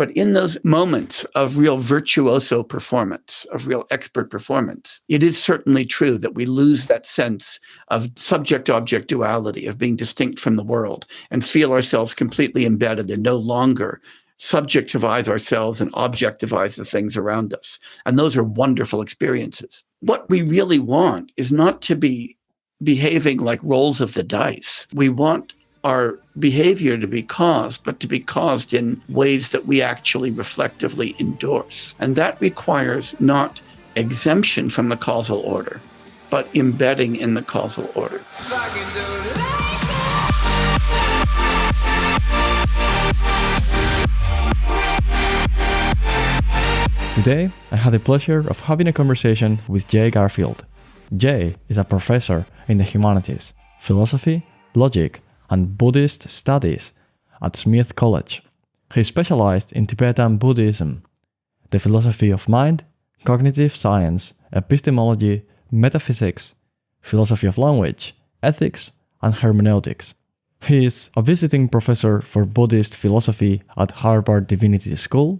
But in those moments of real virtuoso performance, of real expert performance, it is certainly true that we lose that sense of subject-object duality, of being distinct from the world, and feel ourselves completely embedded and no longer subjectivize ourselves and objectivize the things around us. And those are wonderful experiences. What we really want is not to be behaving like rolls of the dice. We want our behavior to be caused, but to be caused in ways that we actually reflectively endorse. And that requires not exemption from the causal order, but embedding in the causal order. Today, I had the pleasure of having a conversation with Jay Garfield. Jay is a professor in the humanities, philosophy, logic, and Buddhist studies at Smith College. He specialized in Tibetan Buddhism, the philosophy of mind, cognitive science, epistemology, metaphysics, philosophy of language, ethics, and hermeneutics. He is a visiting professor for Buddhist philosophy at Harvard Divinity School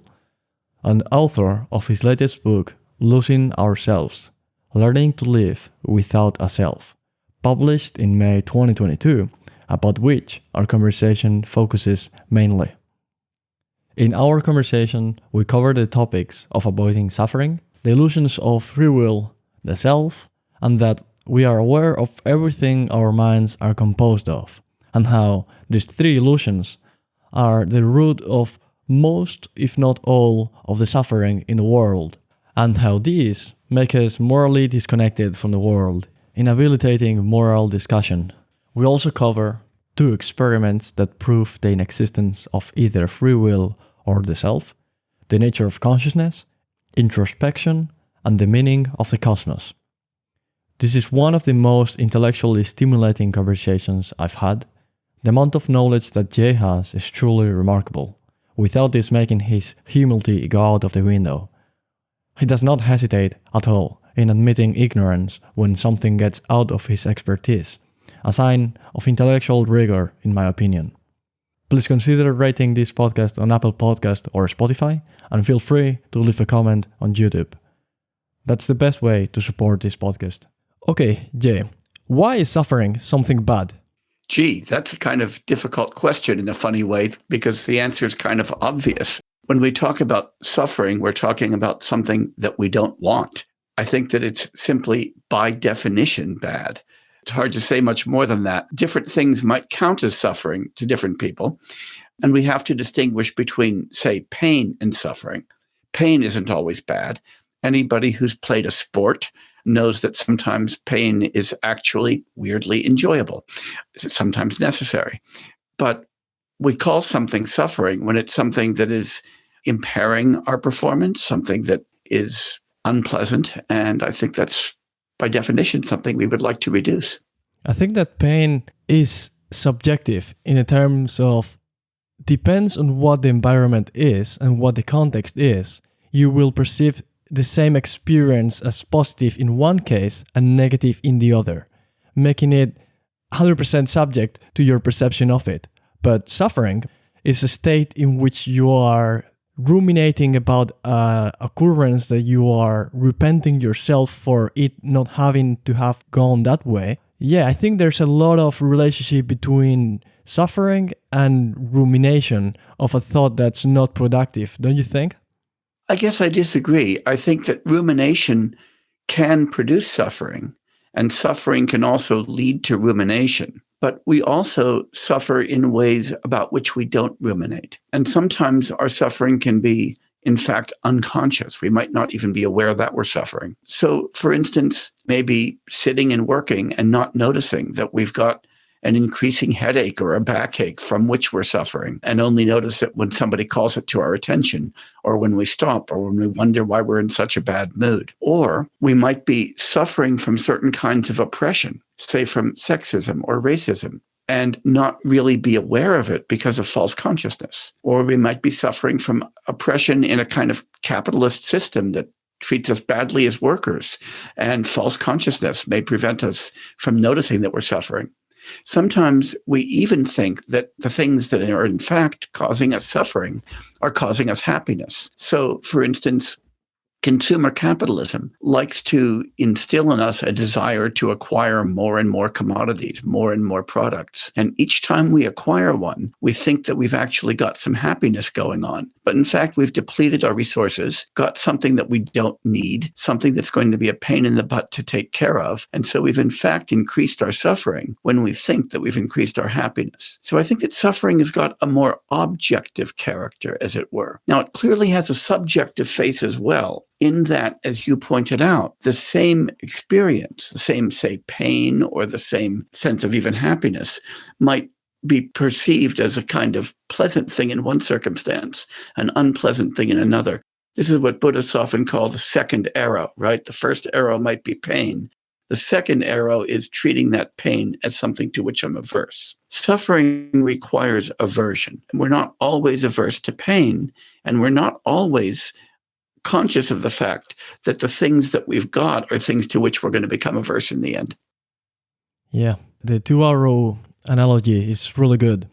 and author of his latest book, Losing Ourselves, Learning to Live Without a Self, published in May 2022, about which our conversation focuses mainly. In our conversation, we cover the topics of avoiding suffering, the illusions of free will, the self, and that we are aware of everything our minds are composed of, and how these three illusions are the root of most, if not all, of the suffering in the world, and how these make us morally disconnected from the world, inhabilitating moral discussion. We also cover two experiments that prove the inexistence of either free will or the self, the nature of consciousness, introspection, and the meaning of the cosmos. This is one of the most intellectually stimulating conversations I've had. The amount of knowledge that Jay has is truly remarkable, without this making his humility go out of the window. He does not hesitate at all in admitting ignorance when something gets out of his expertise, a sign of intellectual rigor, in my opinion. Please consider rating this podcast on Apple Podcast or Spotify, and feel free to leave a comment on YouTube. That's the best way to support this podcast. Okay, Jay, why is suffering something bad? Gee, that's a kind of difficult question in a funny way, because the answer is kind of obvious. When we talk about suffering, we're talking about something that we don't want. I think that it's simply, by definition, bad. It's hard to say much more than that. Different things might count as suffering to different people, and we have to distinguish between, say, pain and suffering. Pain isn't always bad. Anybody who's played a sport knows that sometimes pain is actually weirdly enjoyable. It's sometimes necessary. But we call something suffering when it's something that is impairing our performance, something that is unpleasant, and I think that's, by definition, something we would like to reduce. I think that pain is subjective in the terms of depends on what the environment is and what the context is. You will perceive the same experience as positive in one case and negative in the other, making it 100% subject to your perception of it. But suffering is a state in which you are ruminating about an occurrence that you are repenting yourself for it not having to have gone that way. Yeah, I think there's a lot of relationship between suffering and rumination of a thought that's not productive, don't you think? I guess I disagree. I think that rumination can produce suffering, and suffering can also lead to rumination. But we also suffer in ways about which we don't ruminate. And sometimes our suffering can be, in fact, unconscious. We might not even be aware that we're suffering. So, for instance, maybe sitting and working and not noticing that we've got an increasing headache or a backache from which we're suffering, and only notice it when somebody calls it to our attention, or when we stop, or when we wonder why we're in such a bad mood. Or we might be suffering from certain kinds of oppression, say from sexism or racism, and not really be aware of it because of false consciousness. Or we might be suffering from oppression in a kind of capitalist system that treats us badly as workers, and false consciousness may prevent us from noticing that we're suffering. Sometimes we even think that the things that are in fact causing us suffering are causing us happiness. So, for instance, consumer capitalism likes to instill in us a desire to acquire more and more commodities, more and more products. And each time we acquire one, we think that we've actually got some happiness going on. But in fact, we've depleted our resources, got something that we don't need, something that's going to be a pain in the butt to take care of. And so we've in fact increased our suffering when we think that we've increased our happiness. So I think that suffering has got a more objective character, as it were. Now, it clearly has a subjective face as well, in that, as you pointed out, the same experience, the same, say, pain or the same sense of even happiness might be perceived as a kind of pleasant thing in one circumstance, an unpleasant thing in another. This is what Buddhists often call the second arrow, right? The first arrow might be pain. The second arrow is treating that pain as something to which I'm averse. Suffering requires aversion. We're not always averse to pain, and we're not always conscious of the fact that the things that we've got are things to which we're going to become averse in the end. Yeah, the two-arrow analogy is really good.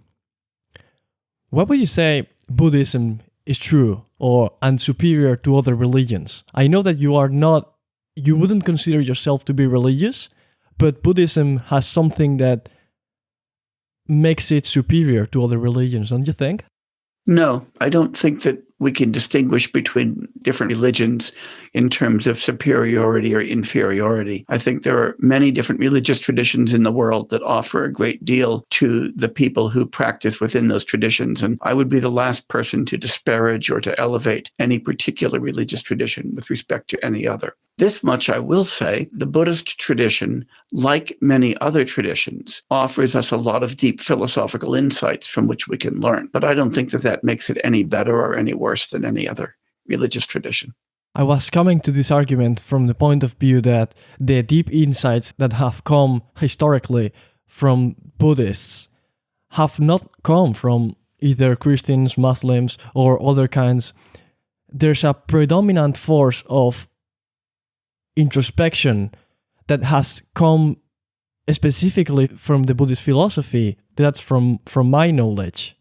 What would you say Buddhism is true and superior to other religions? I know that you wouldn't consider yourself to be religious, but Buddhism has something that makes it superior to other religions, don't you think? No, I don't think that we can distinguish between different religions in terms of superiority or inferiority. I think there are many different religious traditions in the world that offer a great deal to the people who practice within those traditions. And I would be the last person to disparage or to elevate any particular religious tradition with respect to any other. This much I will say, the Buddhist tradition, like many other traditions, offers us a lot of deep philosophical insights from which we can learn. But I don't think that that makes it any better or any worse than any other religious tradition. I was coming to this argument from the point of view that the deep insights that have come historically from Buddhists have not come from either Christians, Muslims, or other kinds. There's a predominant force of introspection that has come specifically from the Buddhist philosophy. That's from my knowledge.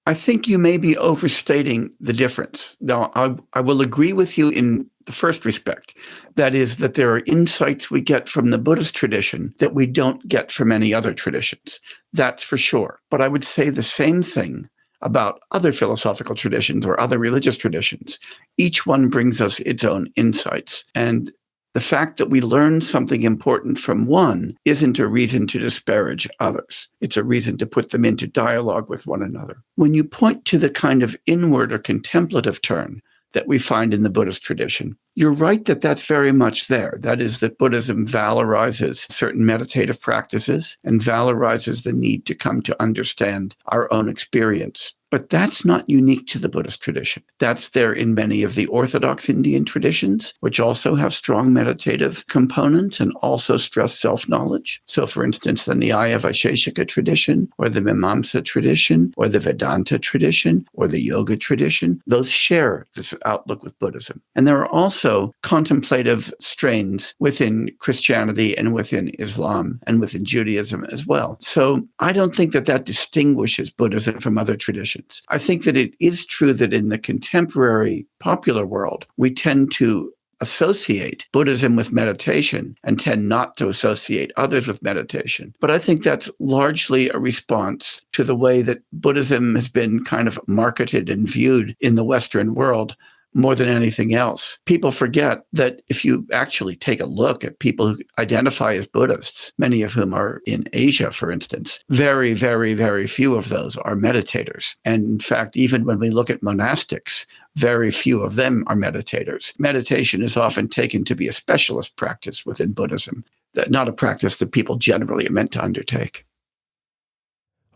I think you may be overstating the difference. Now, I will agree with you in the first respect. That is, that there are insights we get from the Buddhist tradition that we don't get from any other traditions. That's for sure. But I would say the same thing about other philosophical traditions or other religious traditions. Each one brings us its own insights. And the fact that we learn something important from one isn't a reason to disparage others. It's a reason to put them into dialogue with one another. When you point to the kind of inward or contemplative turn that we find in the Buddhist tradition, you're right that that's very much there. That is, that Buddhism valorizes certain meditative practices and valorizes the need to come to understand our own experience. But that's not unique to the Buddhist tradition. That's there in many of the Orthodox Indian traditions, which also have strong meditative components and also stress self-knowledge. So, for instance, the Nyaya Vaisheshika tradition, or the Mimamsa tradition, or the Vedanta tradition, or the Yoga tradition, those share this outlook with Buddhism. And there are also contemplative strains within Christianity and within Islam and within Judaism as well. So I don't think that that distinguishes Buddhism from other traditions. I think that it is true that in the contemporary popular world, we tend to associate Buddhism with meditation and tend not to associate others with meditation. But I think that's largely a response to the way that Buddhism has been kind of marketed and viewed in the Western world more than anything else. People forget that if you actually take a look at people who identify as Buddhists, many of whom are in Asia, for instance, very, very, very few of those are meditators. And in fact, even when we look at monastics, very few of them are meditators. Meditation is often taken to be a specialist practice within Buddhism, not a practice that people generally are meant to undertake.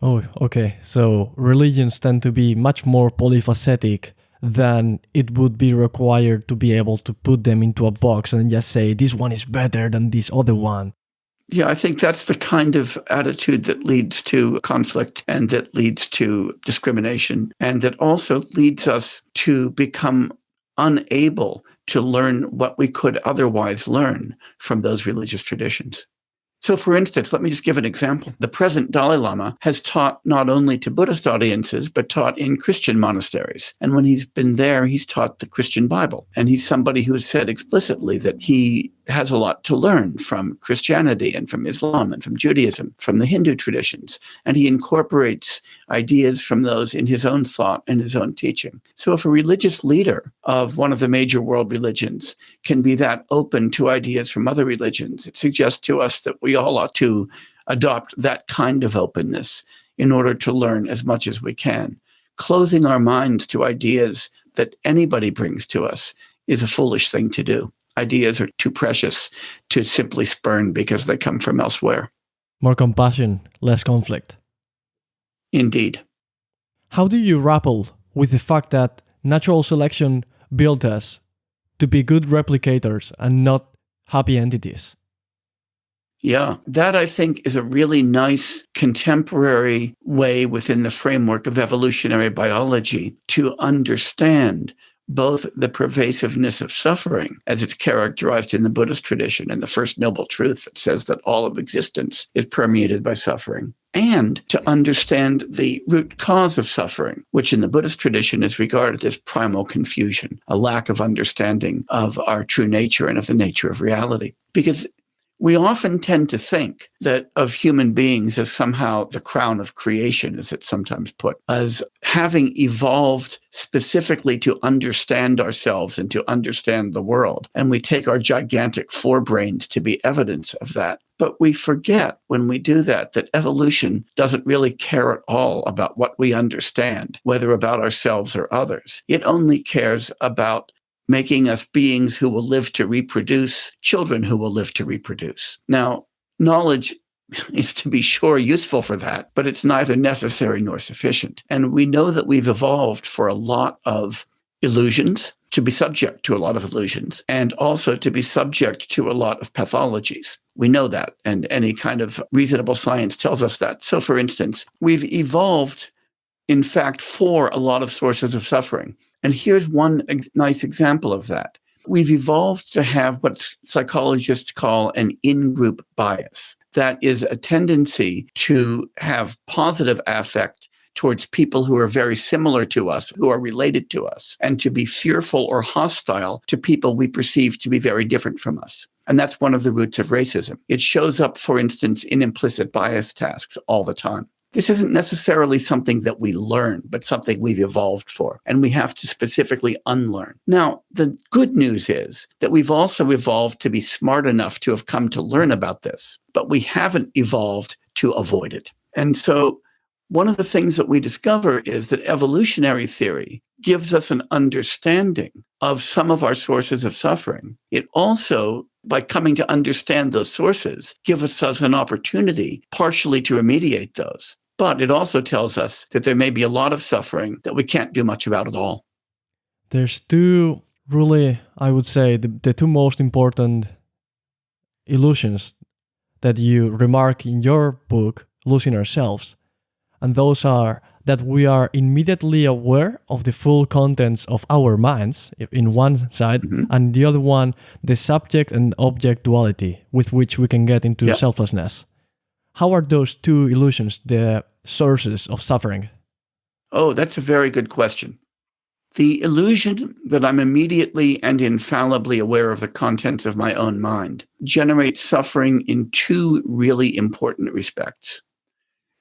Oh, okay. So religions tend to be much more polyphacetic than it would be required to be able to put them into a box and just say, this one is better than this other one. Yeah, I think that's the kind of attitude that leads to conflict and that leads to discrimination, and that also leads us to become unable to learn what we could otherwise learn from those religious traditions. So, for instance, let me just give an example. The present Dalai Lama has taught not only to Buddhist audiences, but taught in Christian monasteries. And when he's been there, he's taught the Christian Bible. And he's somebody who has said explicitly that he has a lot to learn from Christianity and from Islam and from Judaism, from the Hindu traditions. And he incorporates ideas from those in his own thought and his own teaching. So if a religious leader of one of the major world religions can be that open to ideas from other religions, it suggests to us that we all ought to adopt that kind of openness in order to learn as much as we can. Closing our minds to ideas that anybody brings to us is a foolish thing to do. Ideas are too precious to simply spurn because they come from elsewhere. More compassion, less conflict. Indeed. How do you grapple with the fact that natural selection built us to be good replicators and not happy entities? Yeah, that I think is a really nice contemporary way within the framework of evolutionary biology to understand both the pervasiveness of suffering, as it's characterized in the Buddhist tradition and the first noble truth that says that all of existence is permeated by suffering, and to understand the root cause of suffering, which in the Buddhist tradition is regarded as primal confusion, a lack of understanding of our true nature and of the nature of reality. Because we often tend to think that of human beings as somehow the crown of creation, as it's sometimes put, as having evolved specifically to understand ourselves and to understand the world. And we take our gigantic forebrains to be evidence of that. But we forget when we do that evolution doesn't really care at all about what we understand, whether about ourselves or others. It only cares about making us beings who will live to reproduce, children who will live to reproduce. Now, knowledge is, to be sure, useful for that, but it's neither necessary nor sufficient. And we know that we've evolved for a lot of illusions, to be subject to a lot of illusions, and also to be subject to a lot of pathologies. We know that, and any kind of reasonable science tells us that. So, for instance, we've evolved, in fact, for a lot of sources of suffering. And here's one nice example of that. We've evolved to have what psychologists call an in-group bias. That is a tendency to have positive affect towards people who are very similar to us, who are related to us, and to be fearful or hostile to people we perceive to be very different from us. And that's one of the roots of racism. It shows up, for instance, in implicit bias tasks all the time. This isn't necessarily something that we learn, but something we've evolved for, and we have to specifically unlearn. Now, the good news is that we've also evolved to be smart enough to have come to learn about this, but we haven't evolved to avoid it. And so one of the things that we discover is that evolutionary theory gives us an understanding of some of our sources of suffering. It also, by coming to understand those sources, gives us an opportunity partially to remediate those. But it also tells us that there may be a lot of suffering that we can't do much about at all. There's two, really, I would say, the two most important illusions that you remark in your book, Losing Ourselves. And those are that we are immediately aware of the full contents of our minds, in one side, and the other one, the subject and object duality, with which we can get into selflessness. How are those two illusions the sources of suffering? Oh, that's a very good question. The illusion that I'm immediately and infallibly aware of the contents of my own mind generates suffering in two really important respects.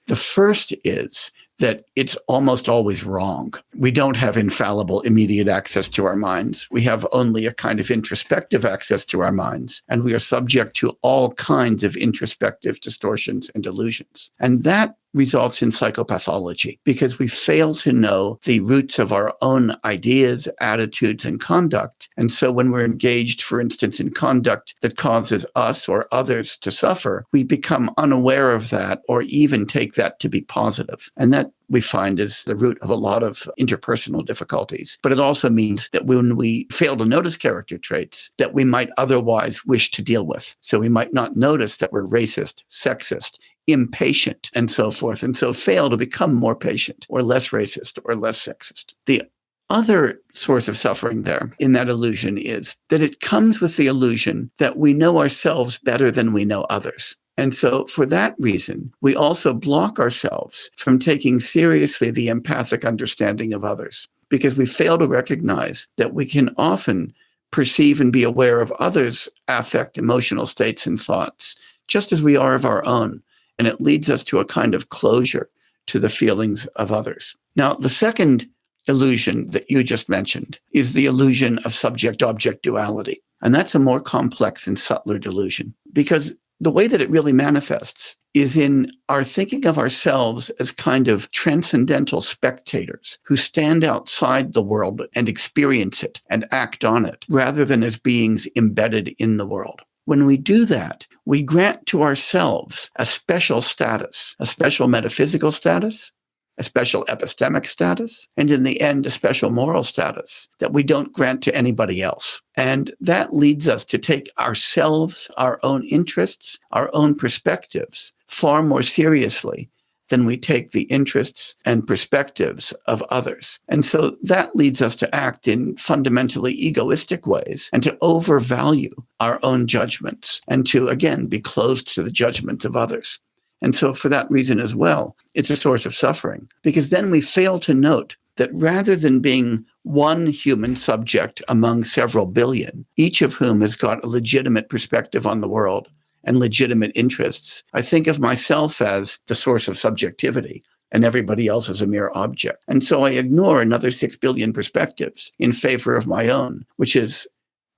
The first is that it's almost always wrong. We don't have infallible immediate access to our minds. We have only a kind of introspective access to our minds, and we are subject to all kinds of introspective distortions and illusions. And that results in psychopathology because we fail to know the roots of our own ideas, attitudes, and conduct. And so when we're engaged, for instance, in conduct that causes us or others to suffer, we become unaware of that or even take that to be positive. And that we find is the root of a lot of interpersonal difficulties. But it also means that when we fail to notice character traits that we might otherwise wish to deal with. So we might not notice that we're racist, sexist, impatient, and so forth, and so fail to become more patient or less racist or less sexist. The other source of suffering there in that illusion is that it comes with the illusion that we know ourselves better than we know others. And so for that reason, we also block ourselves from taking seriously the empathic understanding of others, because we fail to recognize that we can often perceive and be aware of others' affect, emotional states and thoughts, just as we are of our own. And it leads us to a kind of closure to the feelings of others. Now, the second illusion that you just mentioned is the illusion of subject-object duality. And that's a more complex and subtler delusion, because the way that it really manifests is in our thinking of ourselves as kind of transcendental spectators who stand outside the world and experience it and act on it, rather than as beings embedded in the world. When we do that, we grant to ourselves a special status, a special metaphysical status, a special epistemic status, and in the end, a special moral status that we don't grant to anybody else. And that leads us to take ourselves, our own interests, our own perspectives far more seriously than we take the interests and perspectives of others. And so that leads us to act in fundamentally egoistic ways and to overvalue our own judgments and to, again, be closed to the judgments of others. And so for that reason as well, it's a source of suffering, because then we fail to note that rather than being one human subject among several billion, each of whom has got a legitimate perspective on the world and legitimate interests, I think of myself as the source of subjectivity and everybody else as a mere object. And so I ignore another 6 billion perspectives in favor of my own, which is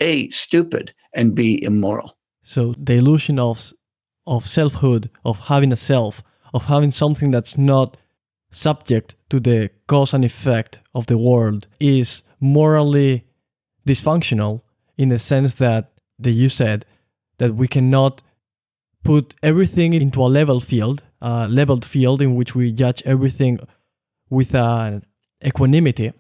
A, stupid, and B, immoral. So the illusion of selfhood, of having a self, of having something that's not subject to the cause and effect of the world, is morally dysfunctional in the sense that you said that we cannot put everything into a leveled field in which we judge everything with an equanimity,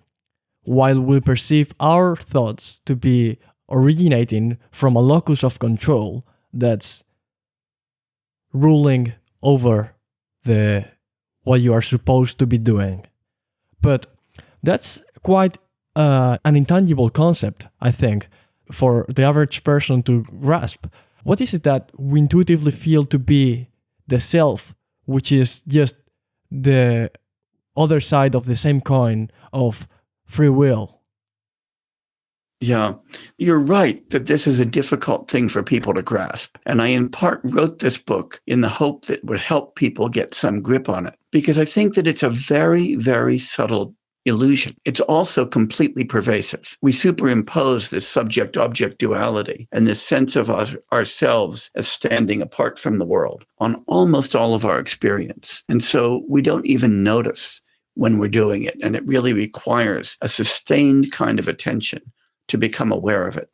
while we perceive our thoughts to be originating from a locus of control that's ruling over what you are supposed to be doing. But that's quite an intangible concept, I think, for the average person to grasp. What is it that we intuitively feel to be the self, which is just the other side of the same coin of free will? Yeah, you're right that this is a difficult thing for people to grasp. And I, in part, wrote this book in the hope that it would help people get some grip on it, because I think that it's a very, very subtle illusion. It's also completely pervasive. We superimpose this subject-object duality and this sense of ourselves as standing apart from the world on almost all of our experience. And so we don't even notice when we're doing it. And it really requires a sustained kind of attention to become aware of it.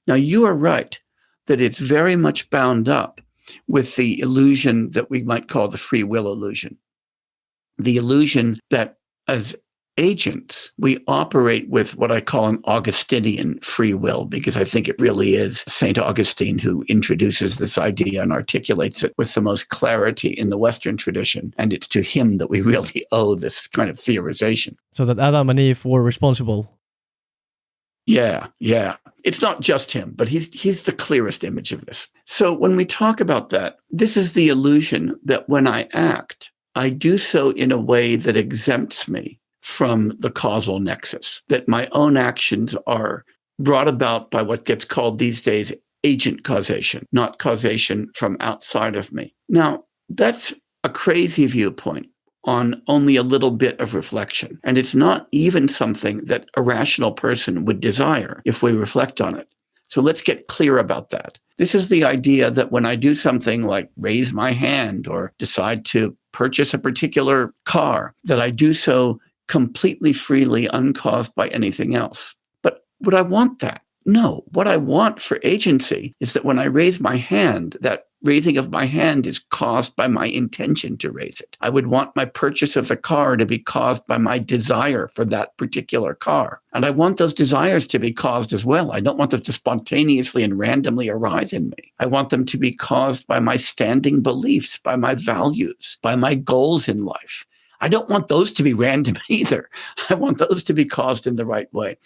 Now, you are right that it's very much bound up with the illusion that we might call the free will illusion. The illusion that as agents, we operate with what I call an Augustinian free will, because I think it really is St. Augustine who introduces this idea and articulates it with the most clarity in the Western tradition. And it's to him that we really owe this kind of theorization. So that Adam and Eve were responsible. Yeah. It's not just him, but he's the clearest image of this. So when we talk about that, this is the illusion that when I act, I do so in a way that exempts me from the causal nexus, that my own actions are brought about by what gets called these days agent causation, not causation from outside of me. Now, that's a crazy viewpoint on only a little bit of reflection. And it's not even something that a rational person would desire if we reflect on it. So let's get clear about that. This is the idea that when I do something like raise my hand or decide to purchase a particular car, that I do so completely freely, uncaused by anything else. But would I want that? No. What I want for agency is that when I raise my hand, that raising of my hand is caused by my intention to raise it. I would want my purchase of the car to be caused by my desire for that particular car. And I want those desires to be caused as well. I don't want them to spontaneously and randomly arise in me. I want them to be caused by my standing beliefs, by my values, by my goals in life. I don't want those to be random either. I want those to be caused in the right way.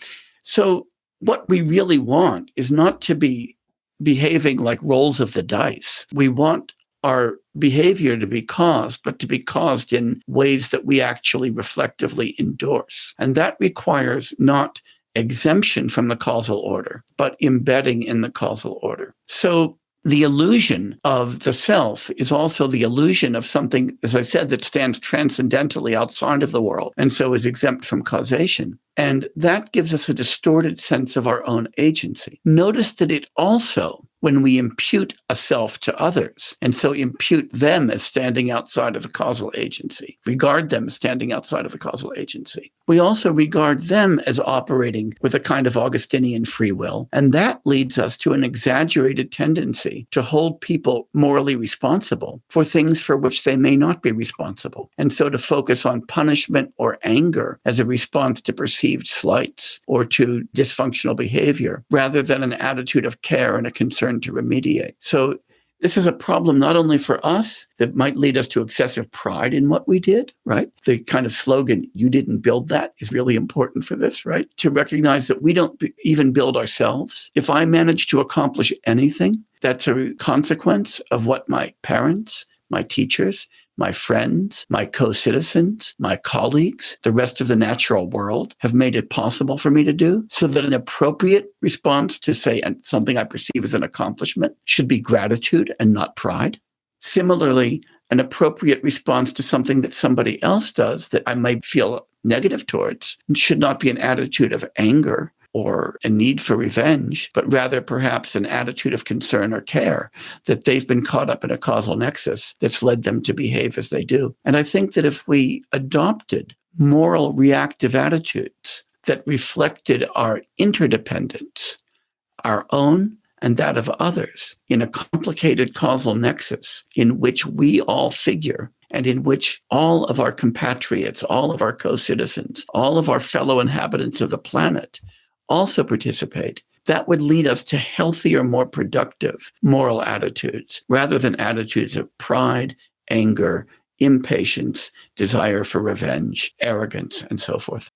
So what we really want is not to be behaving like rolls of the dice. We want our behavior to be caused, but to be caused in ways that we actually reflectively endorse. And that requires not exemption from the causal order, but embedding in the causal order. So the illusion of the self is also the illusion of something, as I said, that stands transcendentally outside of the world and so is exempt from causation. And that gives us a distorted sense of our own agency. Notice that it also, when we impute a self to others, and so impute them as standing outside of the causal agency, regard them as standing outside of the causal agency, we also regard them as operating with a kind of Augustinian free will. And that leads us to an exaggerated tendency to hold people morally responsible for things for which they may not be responsible. And so to focus on punishment or anger as a response to perceived slights or to dysfunctional behavior, rather than an attitude of care and a concern to remediate. So this is a problem not only for us that might lead us to excessive pride in what we did, right? The kind of slogan, "You didn't build that," is really important for this, right? To recognize that we don't even build ourselves. If I manage to accomplish anything, that's a consequence of what my parents, my teachers, my friends, my co-citizens, my colleagues, the rest of the natural world have made it possible for me to do, so that an appropriate response to, say, something I perceive as an accomplishment should be gratitude and not pride. Similarly, an appropriate response to something that somebody else does that I might feel negative towards should not be an attitude of anger or a need for revenge, but rather perhaps an attitude of concern or care that they've been caught up in a causal nexus that's led them to behave as they do. And I think that if we adopted moral reactive attitudes that reflected our interdependence, our own and that of others, in a complicated causal nexus in which we all figure, and in which all of our compatriots, all of our co-citizens, all of our fellow inhabitants of the planet also participate, that would lead us to healthier, more productive moral attitudes, rather than attitudes of pride, anger, impatience, desire for revenge, arrogance, and so forth.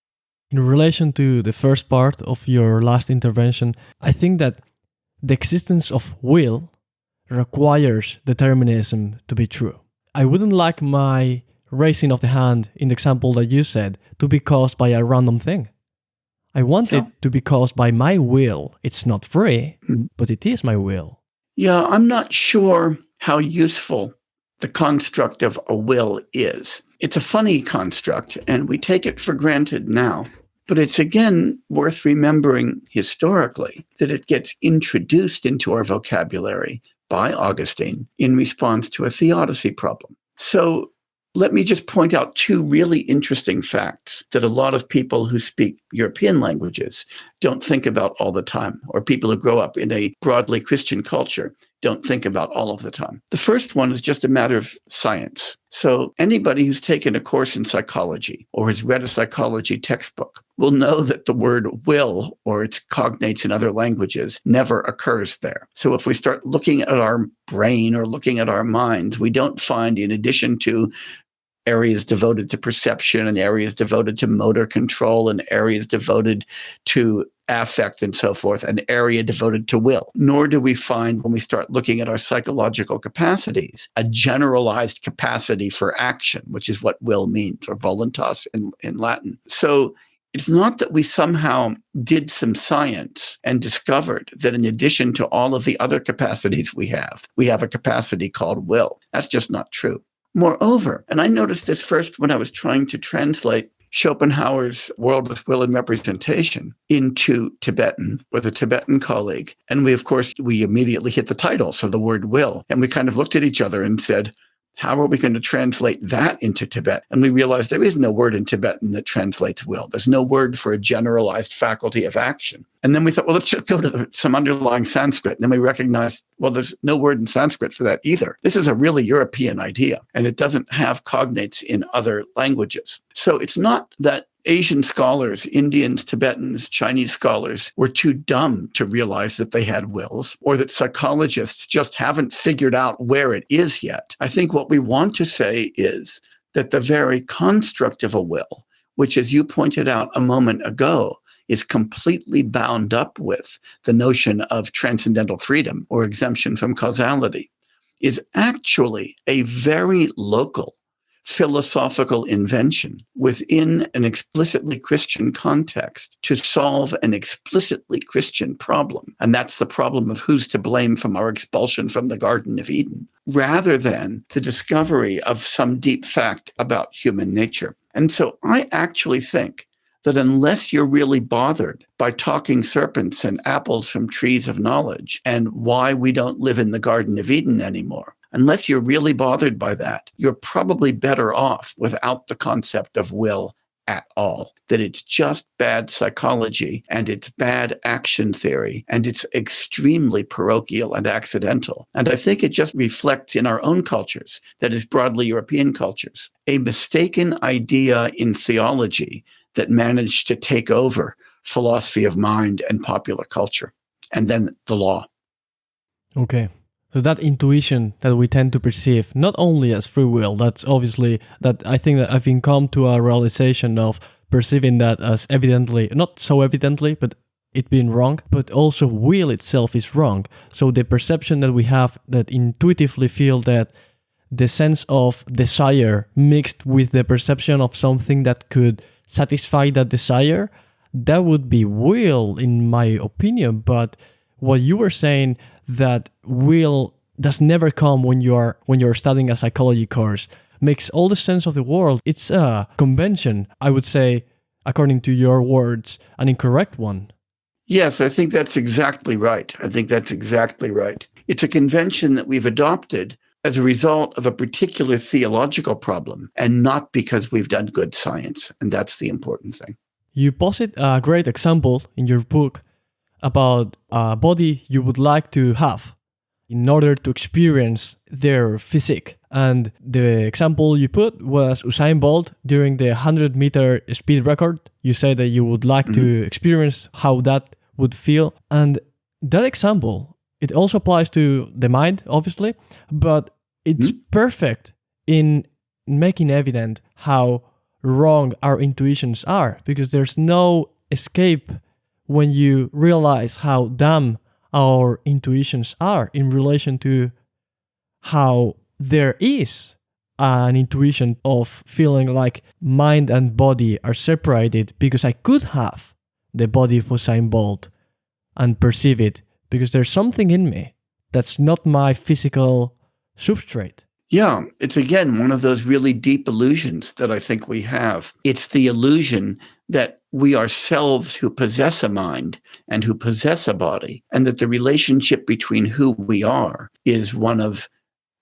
In relation to the first part of your last intervention, I think that the existence of will requires determinism to be true. I wouldn't like my raising of the hand in the example that you said to be caused by a random thing. I want it to be caused by my will. It's not free, but it is my will. Yeah, I'm not sure how useful the construct of a will is. It's a funny construct, and we take it for granted now. But it's again worth remembering historically that it gets introduced into our vocabulary by Augustine in response to a theodicy problem. So let me just point out two really interesting facts that a lot of people who speak European languages don't think about all the time, or people who grow up in a broadly Christian culture don't think about all of the time. The first one is just a matter of science. So anybody who's taken a course in psychology or has read a psychology textbook will know that the word will, or its cognates in other languages, never occurs there. So if we start looking at our brain or looking at our minds, we don't find, in addition to areas devoted to perception and areas devoted to motor control and areas devoted to affect and so forth, an area devoted to will. Nor do we find, when we start looking at our psychological capacities, a generalized capacity for action, which is what will means, or voluntas in Latin. So it's not that we somehow did some science and discovered that in addition to all of the other capacities we have a capacity called will. That's just not true. Moreover, and I noticed this first when I was trying to translate Schopenhauer's World with Will and Representation into Tibetan with a Tibetan colleague. And we immediately hit the title, so the word will. And we kind of looked at each other and said, how are we going to translate that into Tibetan? And we realized there is no word in Tibetan that translates will. There's no word for a generalized faculty of action. And then we thought, well, let's just go to some underlying Sanskrit. And then we recognized, well, there's no word in Sanskrit for that either. This is a really European idea, and it doesn't have cognates in other languages. So it's not that Asian scholars, Indians, Tibetans, Chinese scholars were too dumb to realize that they had wills, or that psychologists just haven't figured out where it is yet. I think what we want to say is that the very construct of a will, which, as you pointed out a moment ago, is completely bound up with the notion of transcendental freedom or exemption from causality, is actually a very local philosophical invention within an explicitly Christian context to solve an explicitly Christian problem. And that's the problem of who's to blame from our expulsion from the Garden of Eden, rather than the discovery of some deep fact about human nature. And so I actually think that unless you're really bothered by talking serpents and apples from trees of knowledge and why we don't live in the Garden of Eden anymore, unless you're really bothered by that, you're probably better off without the concept of will at all. That it's just bad psychology and it's bad action theory and it's extremely parochial and accidental. And I think it just reflects in our own cultures, that is broadly European cultures, a mistaken idea in theology that managed to take over philosophy of mind and popular culture, and then the law. Okay. So that intuition that we tend to perceive, not only as free will, that's obviously, that I think that I've come to a realization of perceiving that as evidently, not so evidently, but it being wrong, but also will itself is wrong. So the perception that we have, that intuitively feel that the sense of desire mixed with the perception of something that could satisfy that desire, that would be will, in my opinion. But what you were saying, that will does never come when you're studying a psychology course, makes all the sense of the world. It's a convention, I would say, according to your words, an incorrect one. Yes, I think that's exactly right. It's a convention that we've adopted as a result of a particular theological problem and not because we've done good science. And that's the important thing. You posit a great example in your book about a body you would like to have in order to experience their physique. And the example you put was Usain Bolt during the 100-meter speed record. You said that you would like to experience how that would feel. And that example, it also applies to the mind, obviously, but it's perfect in making evident how wrong our intuitions are, because there's no escape when you realize how dumb our intuitions are in relation to how there is an intuition of feeling like mind and body are separated, because I could have the body of Usain Bolt and perceive it because there's something in me that's not my physical substrate. Yeah, it's again one of those really deep illusions that I think we have. It's the illusion that we ourselves who possess a mind and who possess a body, and that the relationship between who we are is one of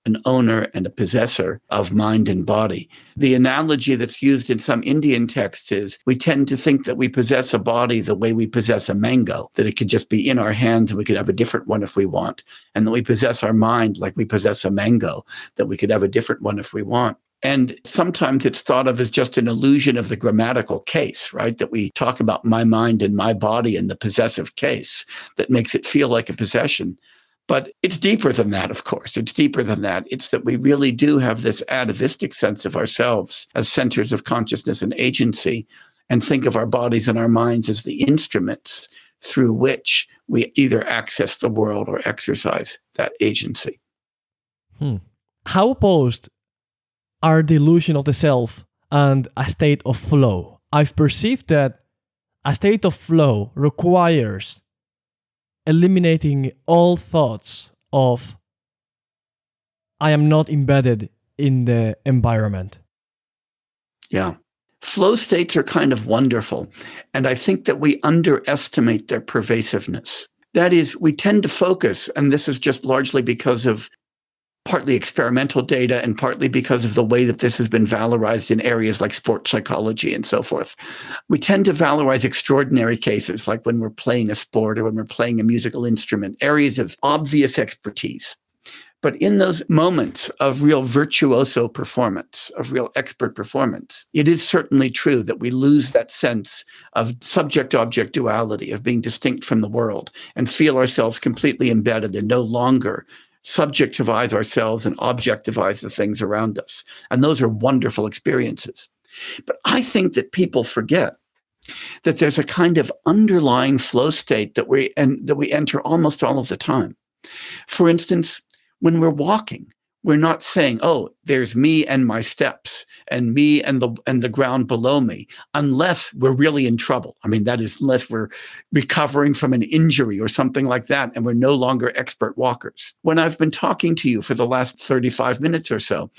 an owner and a possessor of mind and body. The analogy that's used in some Indian texts is we tend to think that we possess a body the way we possess a mango, that it could just be in our hands and we could have a different one if we want, and that we possess our mind like we possess a mango, that we could have a different one if we want. And sometimes it's thought of as just an illusion of the grammatical case, right? That we talk about my mind and my body in the possessive case that makes it feel like a possession. But it's deeper than that, of course. It's deeper than that. It's that we really do have this atavistic sense of ourselves as centers of consciousness and agency, and think of our bodies and our minds as the instruments through which we either access the world or exercise that agency. How opposed are the illusion of the self and a state of flow? I've perceived that a state of flow requires eliminating all thoughts of I am not embedded in the environment. Yeah. Flow states are kind of wonderful, and I think that we underestimate their pervasiveness. That is, we tend to focus, and this is just largely because of partly experimental data and partly because of the way that this has been valorized in areas like sports psychology and so forth. We tend to valorize extraordinary cases, like when we're playing a sport or when we're playing a musical instrument, areas of obvious expertise. But in those moments of real virtuoso performance, of real expert performance, it is certainly true that we lose that sense of subject-object duality, of being distinct from the world, and feel ourselves completely embedded and no longer subjectivize ourselves and objectivize the things around us. And those are wonderful experiences. But I think that people forget that there's a kind of underlying flow state that we enter almost all of the time. For instance, When we're walking, we're not saying, oh, there's me and my steps and me and the ground below me, unless we're really in trouble. I mean, that is, unless we're recovering from an injury or something like that, and we're no longer expert walkers. When I've been talking to you for the last 35 minutes or so,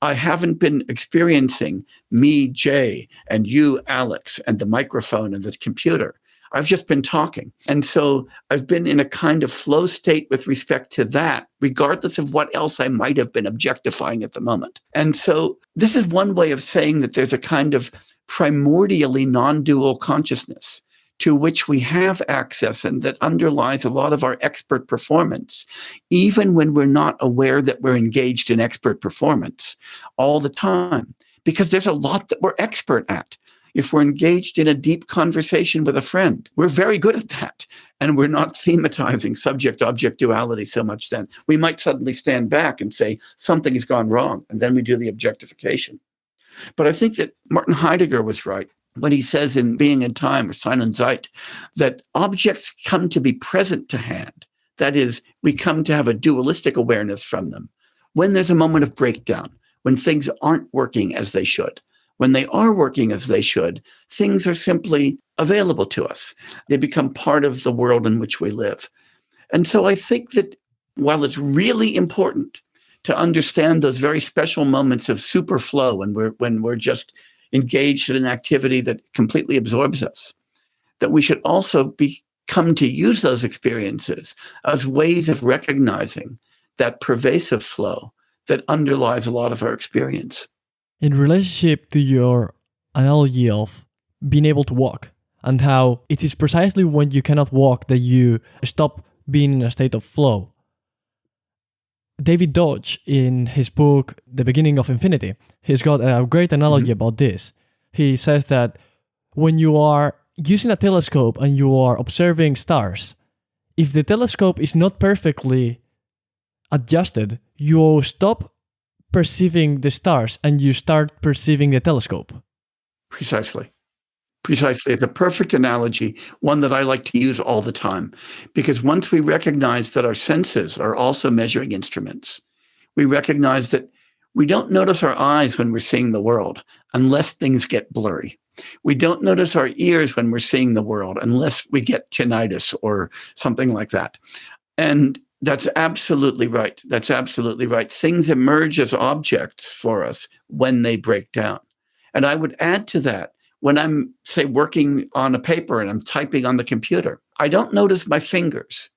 I haven't been experiencing me, Jay, and you, Alex, and the microphone and the computer. I've just been talking. And so I've been in a kind of flow state with respect to that, regardless of what else I might have been objectifying at the moment. And so this is one way of saying that there's a kind of primordially non-dual consciousness to which we have access and that underlies a lot of our expert performance, even when we're not aware that we're engaged in expert performance all the time, because there's a lot that we're expert at. If we're engaged in a deep conversation with a friend, we're very good at that. And we're not thematizing subject-object duality so much then. We might suddenly stand back and say, something has gone wrong, and then we do the objectification. But I think that Martin Heidegger was right when he says in Being in Time, or Sein und Zeit, that objects come to be present to hand. That is, we come to have a dualistic awareness from them when there's a moment of breakdown, when things aren't working as they should. When they are working as they should, things are simply available to us. They become part of the world in which we live. And so I think that while it's really important to understand those very special moments of super flow when we're just engaged in an activity that completely absorbs us, that we should also come to use those experiences as ways of recognizing that pervasive flow that underlies a lot of our experience. In relationship to your analogy of being able to walk and how it is precisely when you cannot walk that you stop being in a state of flow. David Deutsch, in his book, The Beginning of Infinity, he's got a great analogy about this. He says that when you are using a telescope and you are observing stars, if the telescope is not perfectly adjusted, you stop perceiving the stars and you start perceiving the telescope. Precisely. It's a perfect analogy, one that I like to use all the time, because once we recognize that our senses are also measuring instruments, we recognize that we don't notice our eyes when we're seeing the world unless things get blurry. We don't notice our ears when we're seeing the world unless we get tinnitus or something like that. And that's absolutely right. Things emerge as objects for us when they break down. And I would add to that, when I'm, say, working on a paper and I'm typing on the computer, I don't notice my fingers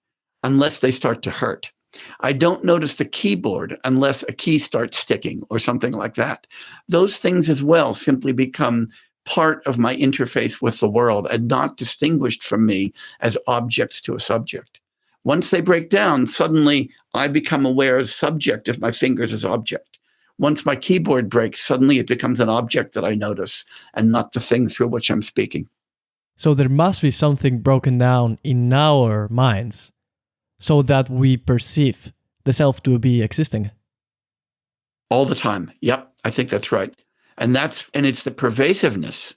unless they start to hurt. I don't notice the keyboard unless a key starts sticking or something like that. Those things as well simply become part of my interface with the world and not distinguished from me as objects to a subject. Once they break down, suddenly I become aware as subject of my fingers as object. Once my keyboard breaks, suddenly it becomes an object that I notice and not the thing through which I'm speaking. So there must be something broken down in our minds so that we perceive the self to be existing. All the time. Yep, I think that's right. And it's the pervasiveness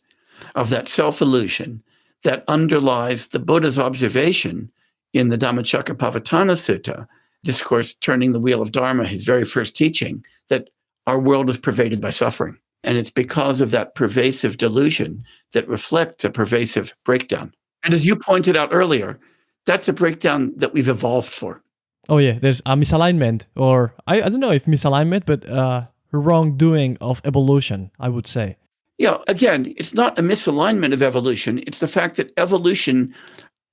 of that self-illusion that underlies the Buddha's observation in the Dhammacakkappavattana Sutta, discourse Turning the Wheel of Dharma, his very first teaching, that our world is pervaded by suffering. And it's because of that pervasive delusion that reflects a pervasive breakdown. And as you pointed out earlier, that's a breakdown that we've evolved for. Oh yeah, there's a misalignment, or I don't know if misalignment, but wrongdoing of evolution, I would say. Yeah, again, it's not a misalignment of evolution. It's the fact that evolution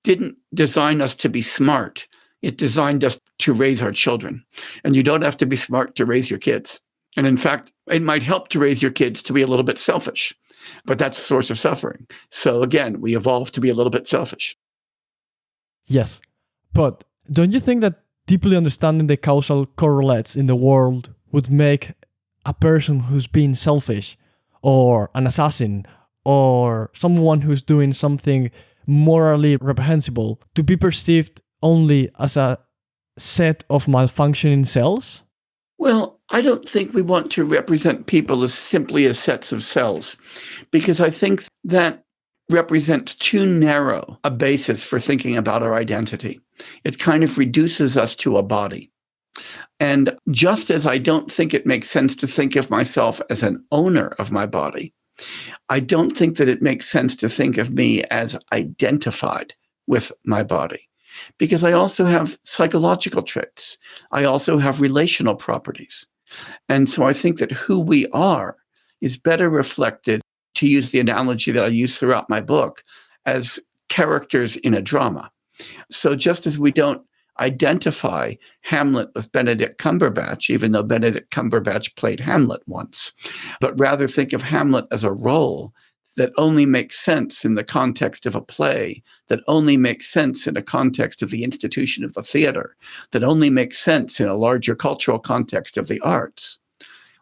didn't design us to be smart. It designed us to raise our children. And you don't have to be smart to raise your kids. And in fact, it might help to raise your kids to be a little bit selfish, but that's a source of suffering. So again, we evolved to be a little bit selfish. Yes, but don't you think that deeply understanding the causal correlates in the world would make a person who's being selfish, or an assassin, or someone who's doing something morally reprehensible, to be perceived only as a set of malfunctioning cells? Well, I don't think we want to represent people as simply as sets of cells, because I think that represents too narrow a basis for thinking about our identity. It kind of reduces us to a body. And just as I don't think it makes sense to think of myself as an owner of my body, I don't think that it makes sense to think of me as identified with my body, because I also have psychological traits. I also have relational properties. And so I think that who we are is better reflected, to use the analogy that I use throughout my book, as characters in a drama. So just as we don't identify Hamlet with Benedict Cumberbatch, even though Benedict Cumberbatch played Hamlet once, but rather think of Hamlet as a role that only makes sense in the context of a play, that only makes sense in a context of the institution of the theater, that only makes sense in a larger cultural context of the arts.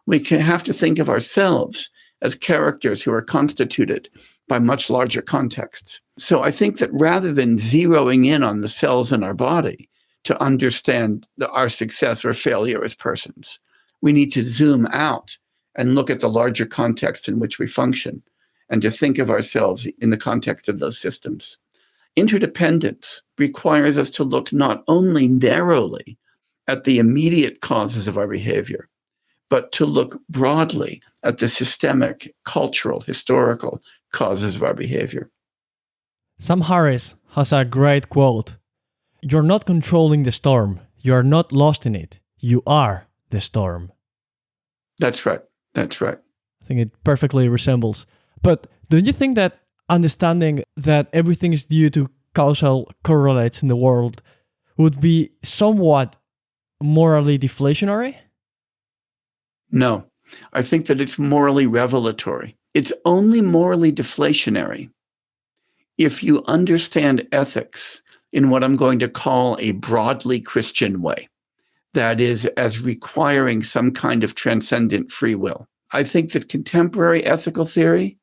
We have to think of ourselves as characters who are constituted by much larger contexts. So I think that rather than zeroing in on the cells in our body to understand our success or failure as persons, we need to zoom out and look at the larger context in which we function, and to think of ourselves in the context of those systems. Interdependence requires us to look not only narrowly at the immediate causes of our behavior, but to look broadly at the systemic, cultural, historical causes of our behavior. Sam Harris has a great quote. You're not controlling the storm. You're not lost in it. You are the storm. That's right. That's right. I think it perfectly resembles. But don't you think that understanding that everything is due to causal correlates in the world would be somewhat morally deflationary? No, I think that it's morally revelatory. It's only morally deflationary if you understand ethics in what I'm going to call a broadly Christian way, that is, as requiring some kind of transcendent free will. I think that contemporary ethical theory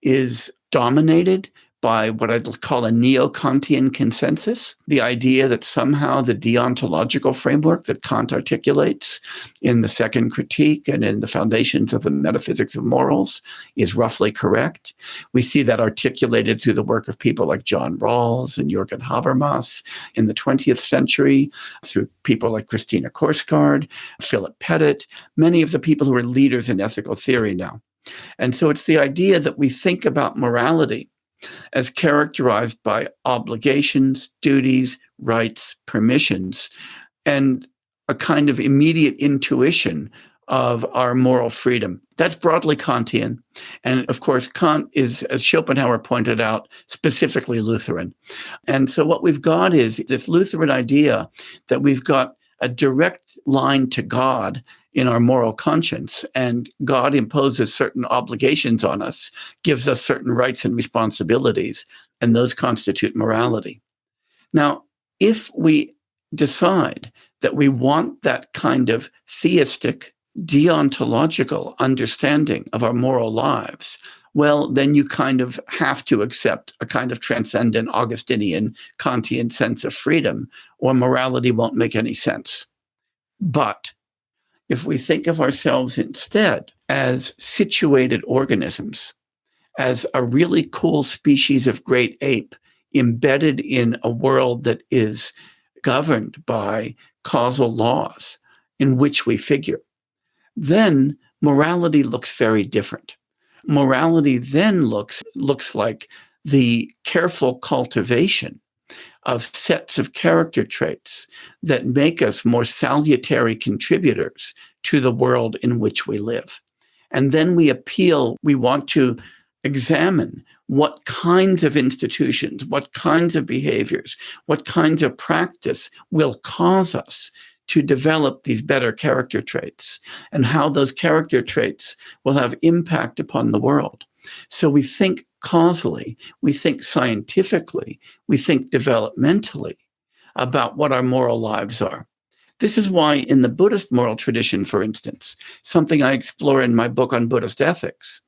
is dominated by what I'd call a neo-Kantian consensus, the idea that somehow the deontological framework that Kant articulates in the Second Critique and in the foundations of the metaphysics of morals is roughly correct. We see that articulated through the work of people like John Rawls and Jürgen Habermas in the 20th century, through people like Christina Korsgaard, Philip Pettit, many of the people who are leaders in ethical theory now. And so it's the idea that we think about morality as characterized by obligations, duties, rights, permissions, and a kind of immediate intuition of our moral freedom. That's broadly Kantian. And of course, Kant is, as Schopenhauer pointed out, specifically Lutheran. And so what we've got is this Lutheran idea that we've got a direct line to God in our moral conscience, and God imposes certain obligations on us, gives us certain rights and responsibilities, and those constitute morality. Now, if we decide that we want that kind of theistic, deontological understanding of our moral lives, well, then you kind of have to accept a kind of transcendent Augustinian, Kantian sense of freedom, or morality won't make any sense. But if we think of ourselves instead as situated organisms, as a really cool species of great ape embedded in a world that is governed by causal laws in which we figure, then morality looks very different. Morality then looks like the careful cultivation of sets of character traits that make us more salutary contributors to the world in which we live. And then we want to examine what kinds of institutions, what kinds of behaviors, what kinds of practice will cause us to develop these better character traits, and how those character traits will have impact upon the world. So we think causally, we think scientifically, we think developmentally about what our moral lives are. This is why in the Buddhist moral tradition, for instance, something I explore in my book on Buddhist ethics,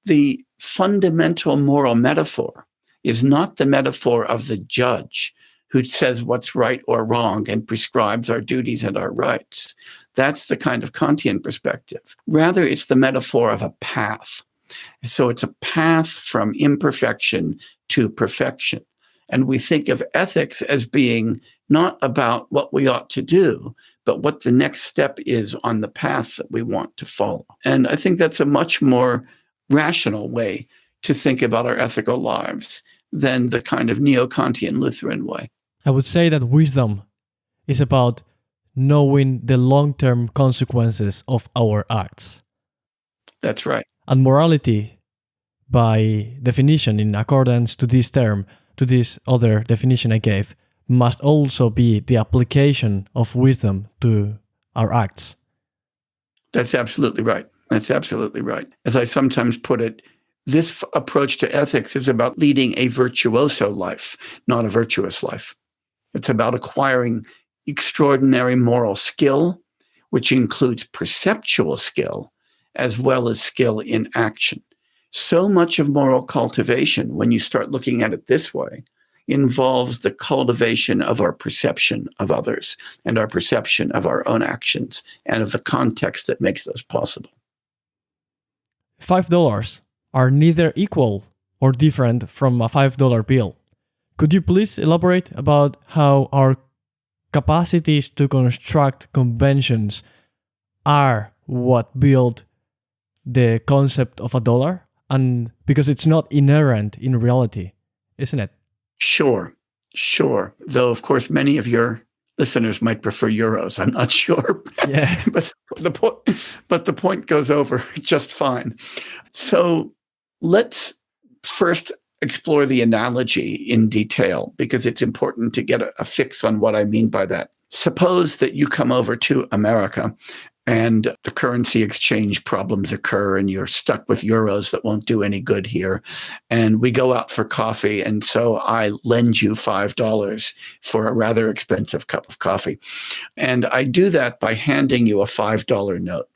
the fundamental moral metaphor is not the metaphor of the judge who says what's right or wrong and prescribes our duties and our rights. That's the kind of Kantian perspective. Rather, it's the metaphor of a path. So it's a path from imperfection to perfection. And we think of ethics as being not about what we ought to do, but what the next step is on the path that we want to follow. And I think that's a much more rational way to think about our ethical lives than the kind of neo-Kantian Lutheran way. I would say that wisdom is about knowing the long-term consequences of our acts. That's right. And morality, by definition, in accordance to this term, to this other definition I gave, must also be the application of wisdom to our acts. That's absolutely right. That's absolutely right. As I sometimes put it, this approach to ethics is about leading a virtuoso life, not a virtuous life. It's about acquiring extraordinary moral skill, which includes perceptual skill, as well as skill in action. So much of moral cultivation, when you start looking at it this way, involves the cultivation of our perception of others and our perception of our own actions and of the context that makes those possible. $5 are neither equal or different from a $5 bill. Could you please elaborate about how our capacities to construct conventions are what build the concept of a dollar? And because it's not inherent in reality, isn't it? Sure. Though, of course, many of your listeners might prefer euros. I'm not sure. Yeah. but the point goes over just fine. So let's first explore the analogy in detail, because it's important to get a fix on what I mean by that. Suppose that you come over to America and the currency exchange problems occur and you're stuck with euros that won't do any good here. And we go out for coffee. And so I lend you $5 for a rather expensive cup of coffee. And I do that by handing you a $5 note.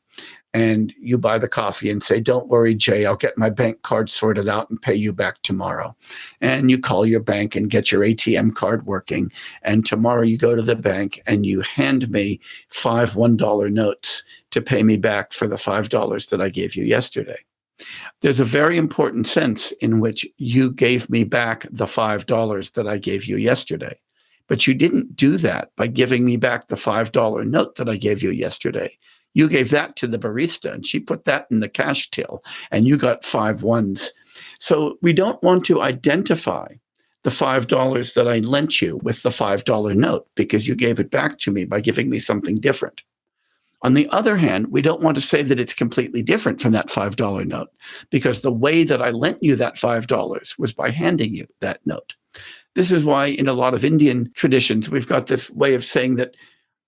And you buy the coffee and say, don't worry, Jay, I'll get my bank card sorted out and pay you back tomorrow. And you call your bank and get your ATM card working. And tomorrow you go to the bank and you hand me 5 $1 notes to pay me back for the $5 that I gave you yesterday. There's a very important sense in which you gave me back the $5 that I gave you yesterday. But you didn't do that by giving me back the $5 note that I gave you yesterday. You gave that to the barista and she put that in the cash till and you got 5 ones. So we don't want to identify the $5 that I lent you with the $5 note because you gave it back to me by giving me something different. On the other hand, we don't want to say that it's completely different from that $5 note because the way that I lent you that $5 was by handing you that note. This is why in a lot of Indian traditions, we've got this way of saying that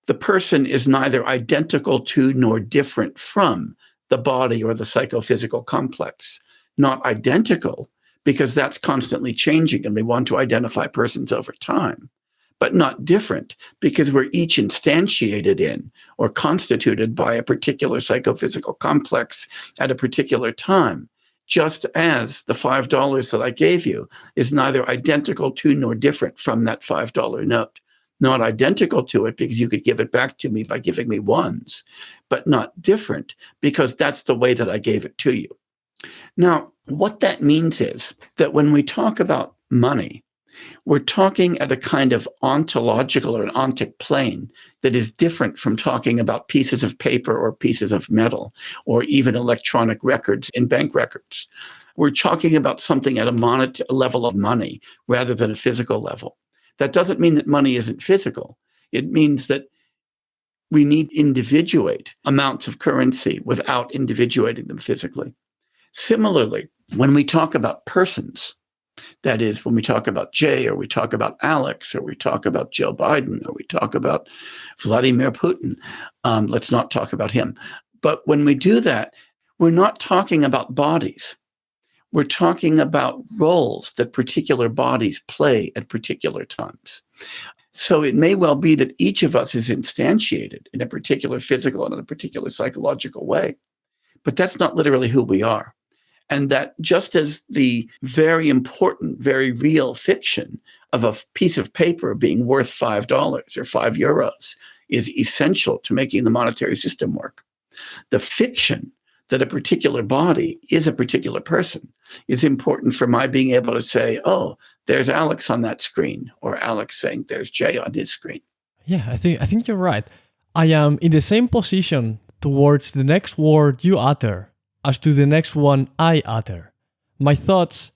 the person is neither identical to nor different from the body or the psychophysical complex. Not identical, because that's constantly changing and we want to identify persons over time. But not different, because we're each instantiated in or constituted by a particular psychophysical complex at a particular time. Just as the $5 that I gave you is neither identical to nor different from that $5 note. Not identical to it because you could give it back to me by giving me ones, but not different because that's the way that I gave it to you. Now, what that means is that when we talk about money, we're talking at a kind of ontological or an ontic plane that is different from talking about pieces of paper or pieces of metal or even electronic records in bank records. We're talking about something at a level of money rather than a physical level. That doesn't mean that money isn't physical. It means that we need to individuate amounts of currency without individuating them physically. Similarly, when we talk about persons, that is, when we talk about Jay, or we talk about Alex, or we talk about Joe Biden, or we talk about Vladimir Putin, let's not talk about him. But when we do that, we're not talking about bodies. We're talking about roles that particular bodies play at particular times. So it may well be that each of us is instantiated in a particular physical and in a particular psychological way, but that's not literally who we are. And that just as the very important, very real fiction of a piece of paper being worth $5 or €5 is essential to making the monetary system work, the fiction that a particular body is a particular person is important for my being able to say, oh, there's Alex on that screen, or Alex saying there's Jay on his screen. Yeah, I think you're right. I am in the same position towards the next word you utter as to the next one I utter. My thoughts,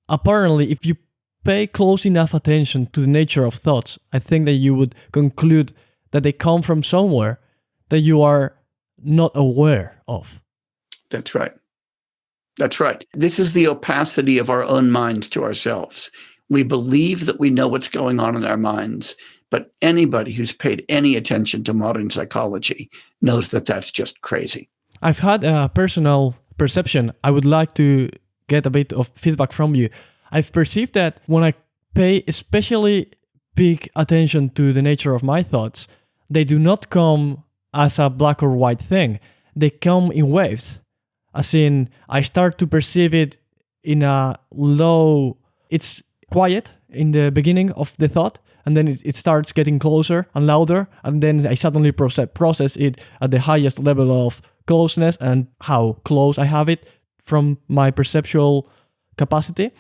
apparently, if you pay close enough attention to the nature of thoughts, I think that you would conclude that they come from somewhere that you are not aware of. That's right. That's right. This is the opacity of our own minds to ourselves. We believe that we know what's going on in our minds, but anybody who's paid any attention to modern psychology knows that that's just crazy. I've had a personal perception. I would like to get a bit of feedback from you. I've perceived that when I pay especially big attention to the nature of my thoughts, they do not come as a black or white thing. They come in waves. As in, I start to perceive it in a low, it's quiet in the beginning of the thought, and then it starts getting closer and louder, and then I suddenly process it at the highest level of closeness and how close I have it from my perceptual capacity.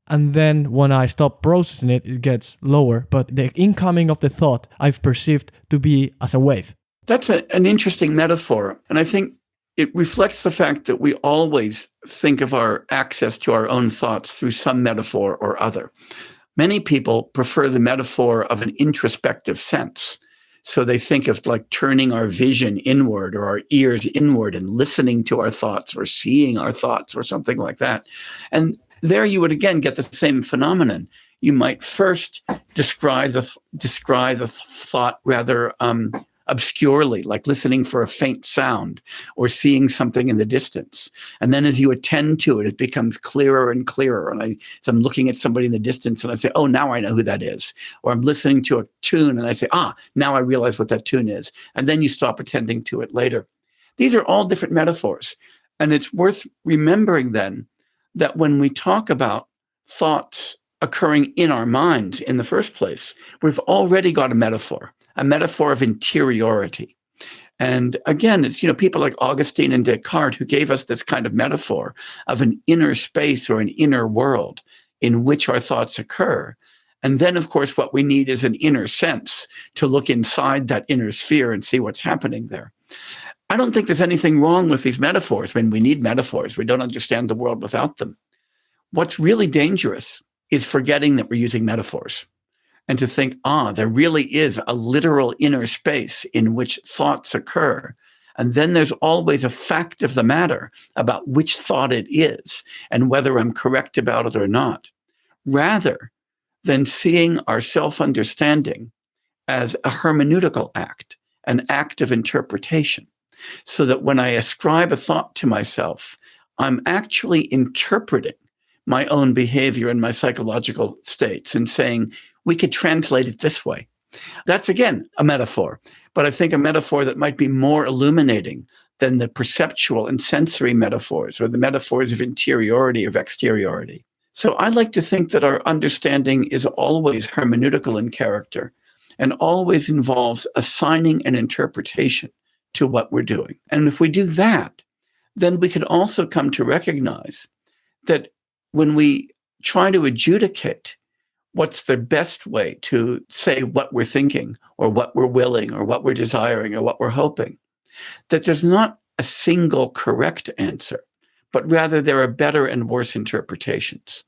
And then when I stop processing it, it gets lower. But the incoming of the thought I've perceived to be as a wave. That's an interesting metaphor. And I think it reflects the fact that we always think of our access to our own thoughts through some metaphor or other. Many people prefer the metaphor of an introspective sense. So they think of like turning our vision inward or our ears inward and listening to our thoughts or seeing our thoughts or something like that. And there you would again get the same phenomenon. You might first describe the thought rather obscurely, like listening for a faint sound or seeing something in the distance. And then as you attend to it, it becomes clearer and clearer. And so I'm looking at somebody in the distance and I say, oh, now I know who that is. Or I'm listening to a tune and I say, now I realize what that tune is. And then you stop attending to it later. These are all different metaphors. And it's worth remembering then that when we talk about thoughts occurring in our minds in the first place, we've already got a metaphor of interiority. And again, it's, people like Augustine and Descartes who gave us this kind of metaphor of an inner space or an inner world in which our thoughts occur. And then, of course, what we need is an inner sense to look inside that inner sphere and see what's happening there. I don't think there's anything wrong with these metaphors. I mean, we need metaphors. We don't understand the world without them. What's really dangerous is forgetting that we're using metaphors and to think, there really is a literal inner space in which thoughts occur. And then there's always a fact of the matter about which thought it is and whether I'm correct about it or not, rather than seeing our self-understanding as a hermeneutical act, an act of interpretation. So that when I ascribe a thought to myself, I'm actually interpreting my own behavior and my psychological states and saying, we could translate it this way. That's, again, a metaphor, but I think a metaphor that might be more illuminating than the perceptual and sensory metaphors or the metaphors of interiority or exteriority. So I like to think that our understanding is always hermeneutical in character and always involves assigning an interpretation to what we're doing. And if we do that, then we can also come to recognize that when we try to adjudicate what's the best way to say what we're thinking or what we're willing or what we're desiring or what we're hoping, that there's not a single correct answer, but rather there are better and worse interpretations.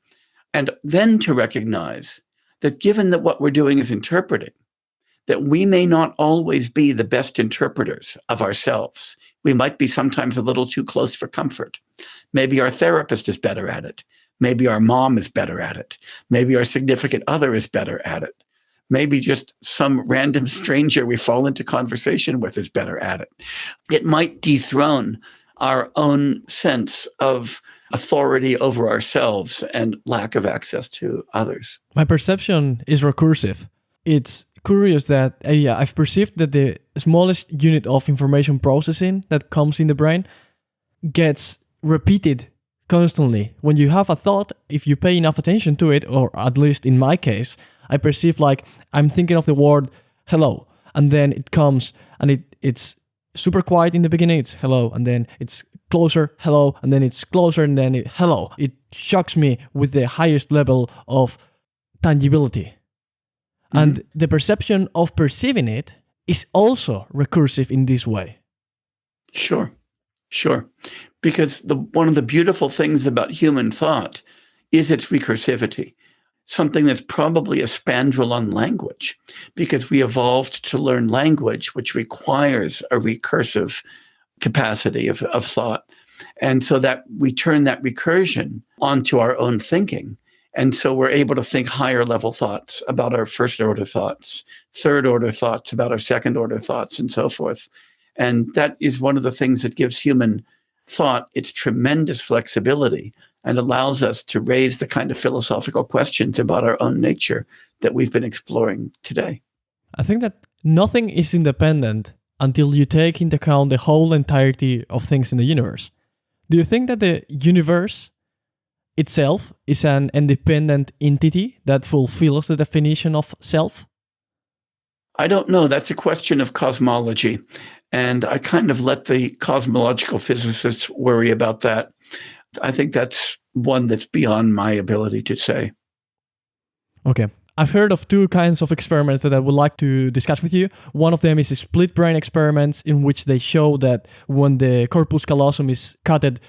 And then to recognize that given that what we're doing is interpreting, that we may not always be the best interpreters of ourselves. We might be sometimes a little too close for comfort. Maybe our therapist is better at it. Maybe our mom is better at it. Maybe our significant other is better at it. Maybe just some random stranger we fall into conversation with is better at it. It might dethrone our own sense of authority over ourselves and lack of access to others. My perception is recursive. It's curious that I've perceived that the smallest unit of information processing that comes in the brain gets repeated constantly. When you have a thought, if you pay enough attention to it, or at least in my case, I perceive like I'm thinking of the word hello, and then it comes and it's super quiet in the beginning, it's hello, and then it's closer, hello, and then it's closer, and then hello. It shocks me with the highest level of tangibility. And the perception of perceiving it is also recursive in this way. Sure. Because one of the beautiful things about human thought is its recursivity, something that's probably a spandrel on language, because we evolved to learn language, which requires a recursive capacity of thought. And so that we turn that recursion onto our own thinking. And so we're able to think higher level thoughts about our first order thoughts, third order thoughts about our second order thoughts, and so forth. And that is one of the things that gives human thought its tremendous flexibility and allows us to raise the kind of philosophical questions about our own nature that we've been exploring today. I think that nothing is independent until you take into account the whole entirety of things in the universe. Do you think that the universe itself is an independent entity that fulfills the definition of self? I don't know. That's a question of cosmology. And I kind of let the cosmological physicists worry about that. I think that's one that's beyond my ability to say. Okay. I've heard of two kinds of experiments that I would like to discuss with you. One of them is split brain experiments, in which they show that when the corpus callosum is cutted,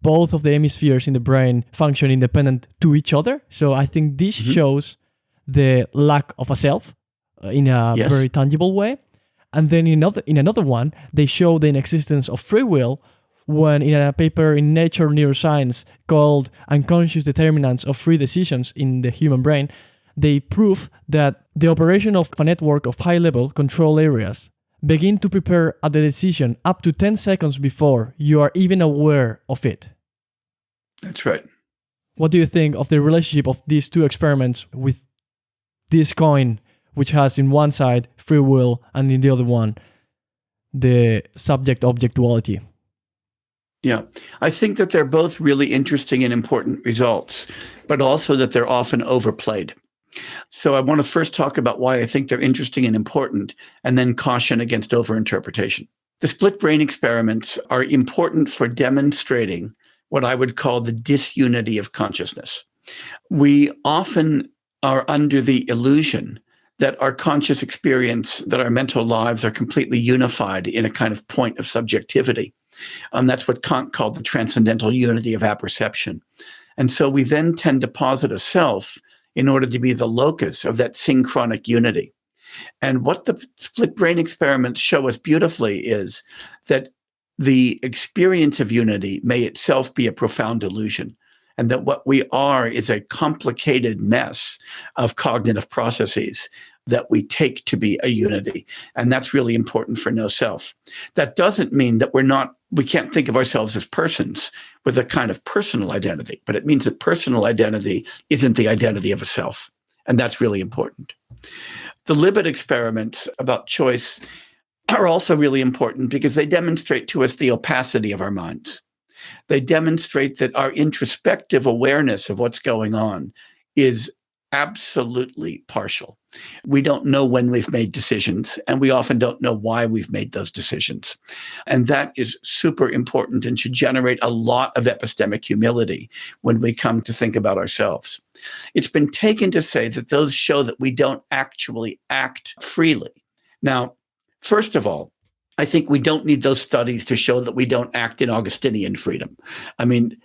both of the hemispheres in the brain function independent to each other. So I think this shows the lack of a self in a very tangible way. And then in another one, they show the inexistence of free will when, in a paper in Nature Neuroscience called Unconscious Determinants of Free Decisions in the Human Brain, they prove that the operation of a network of high-level control areas begin to prepare a decision up to 10 seconds before you are even aware of it. That's right. What do you think of the relationship of these two experiments with this coin, which has in one side free will and in the other one the subject-object duality? Yeah, I think that they're both really interesting and important results, but also that they're often overplayed. So I want to first talk about why I think they're interesting and important, and then caution against overinterpretation. The split brain experiments are important for demonstrating what I would call the disunity of consciousness. We often are under the illusion that our conscious experience, that our mental lives are completely unified in a kind of point of subjectivity. That's what Kant called the transcendental unity of apperception. And so we then tend to posit a self in order to be the locus of that synchronic unity. And what the split brain experiments show us beautifully is that the experience of unity may itself be a profound illusion, and that what we are is a complicated mess of cognitive processes that we take to be a unity. And that's really important for no self. That doesn't mean that we can't think of ourselves as persons with a kind of personal identity, but it means that personal identity isn't the identity of a self. And that's really important. The Libet experiments about choice are also really important because they demonstrate to us the opacity of our minds. They demonstrate that our introspective awareness of what's going on is absolutely partial. We don't know when we've made decisions, and we often don't know why we've made those decisions. And that is super important and should generate a lot of epistemic humility when we come to think about ourselves. It's been taken to say that those show that we don't actually act freely. Now, first of all, I think we don't need those studies to show that we don't act in Augustinian freedom. I mean,